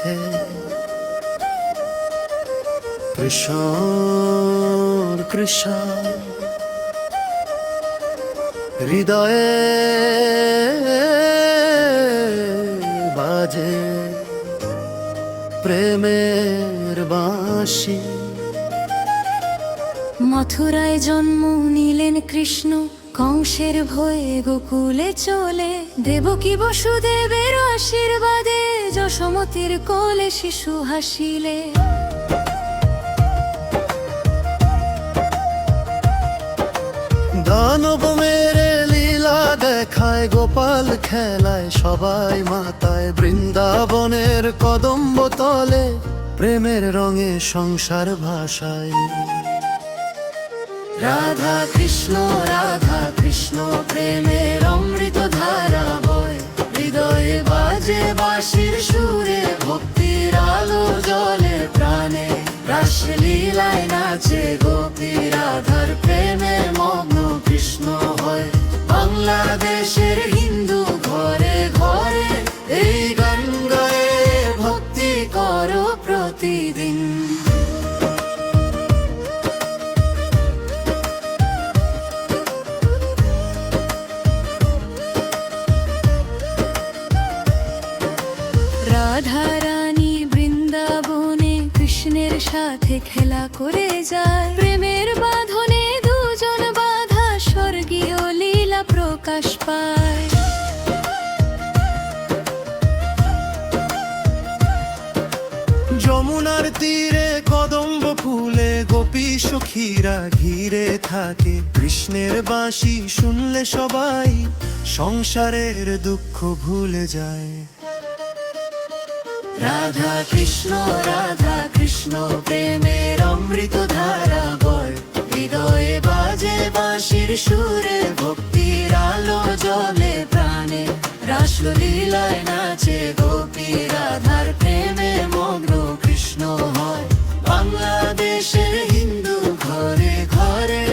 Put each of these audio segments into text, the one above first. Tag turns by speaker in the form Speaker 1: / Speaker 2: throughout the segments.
Speaker 1: সাথে। কৃষ্ণ কৃষ্ণ হৃদয়ে বাজে প্রেমের বাঁশি।
Speaker 2: মথুরায় জন্ম নিলেন কৃষ্ণ, কংসের ভয়ে গোকুলে চলে। দেবকী বসুদেবের আশীর্বাদে যশোমতির কোলে শিশু হাসিলে।
Speaker 1: দানব মেরে লীলা দেখায়, গোপাল খেলায় সবাই মাতায়। বৃন্দাবনের কদম্ব তলে প্রেমের রঙে সংসার ভাষায়। রাধা কৃষ্ণ প্রেমের অমৃত ধারা বয়। হৃদয়ে বাজে বাঁশির সুরে, ভক্তির আলো জ্বলে প্রাণে। রাসলীলায় নাচে গোপী, রাধার প্রেমে মগ্ন কৃষ্ণ হয়। বাংলাদেশের হিন্দু ঘরে ঘরে এই গান গায়ে ভক্তি করো প্রতিদিন।
Speaker 2: রাধা রানী বৃন্দাবনে কৃষ্ণের সাথে খেলা করে যায়। প্রেমের বাঁধনে দুজন বাঁধা, স্বর্গীয় লীলা প্রকাশ পায়।
Speaker 1: যমুনার তীরে কদম্ব ফুলে গোপী সখীরা ঘিরে থাকে। কৃষ্ণের বাঁশি শুনলে সবাই সংসারের দুঃখ ভুলে যায়। রাধা কৃষ্ণ প্রেমের অমৃত ধারা বয়। হৃদয়ে বাজে বাঁশির সুরে, ভক্তির আলো জ্বলে প্রাণে। রাসলীলায় নাচে গোপী, রাধার প্রেমে মগ্ন কৃষ্ণ হয়। বাংলাদেশের হিন্দু ঘরে ঘরে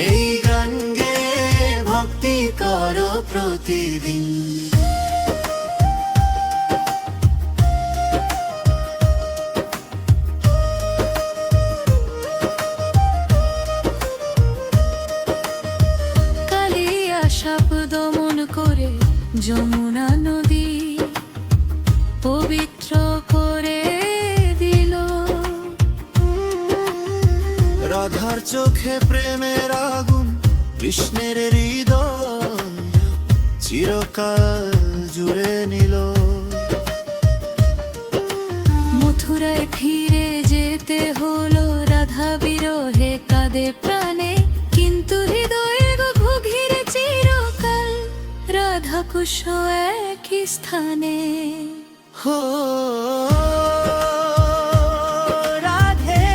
Speaker 1: এই গান গেয়ে ভক্তি করো প্রতিদিন।
Speaker 2: সাপ দমন করে যমুনা নদী পবিত্র করে দিল।
Speaker 1: রাধার চোখে প্রেমের আগুন, কৃষ্ণের হৃদয় চিরকাল জুড়ে নিল।
Speaker 2: মথুরায় ফিরে যেতে হলো, রাধা বিরহে কাঁদে প্রাণে। কিন্তু হৃদয়ে ঘিরে চিরকাল রাধা কুশ একই স্থানে।
Speaker 1: হো রাধে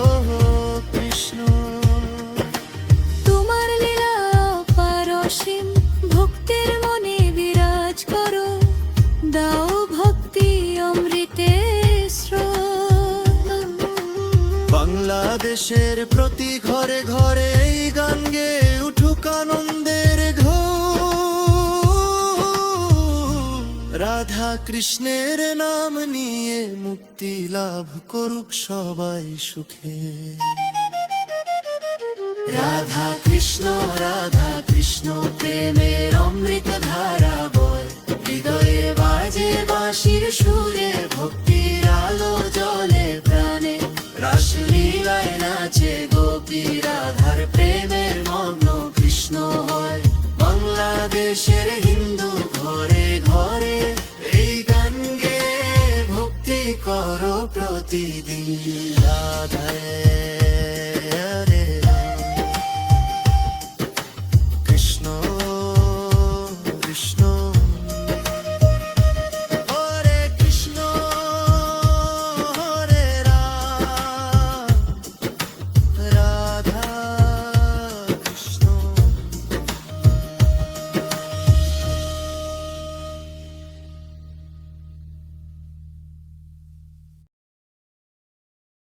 Speaker 1: ও কৃষ্ণ,
Speaker 2: তোমার লীলা অপারসীম, ভক্তের মনে বিরাজ করো। দাও ভক্তি অমৃতে স্রোত।
Speaker 1: বাংলাদেশের প্রতি ঘরে ঘরে এই গান গেয়ে উঠুক আনন্দের ঢোল। রাধা কৃষ্ণের নাম নিয়ে মুক্তি লাভ করুক সবাই সুখে। রাধা কৃষ্ণ প্রেমের অমৃত ধারা বয়। হৃদয়ে বাজে বাঁশির সুরে, ভক্তির আলো জ্বলে প্রাণে। রাসলীলায় নাচে গোপী, রাধার প্রেমের মগ্ন কৃষ্ণ হয়। বাংলাদেশের হিন্দু ঘরে ঘরে এই গান গেয়ে ভক্তি করো প্রতিদিন। রাধায়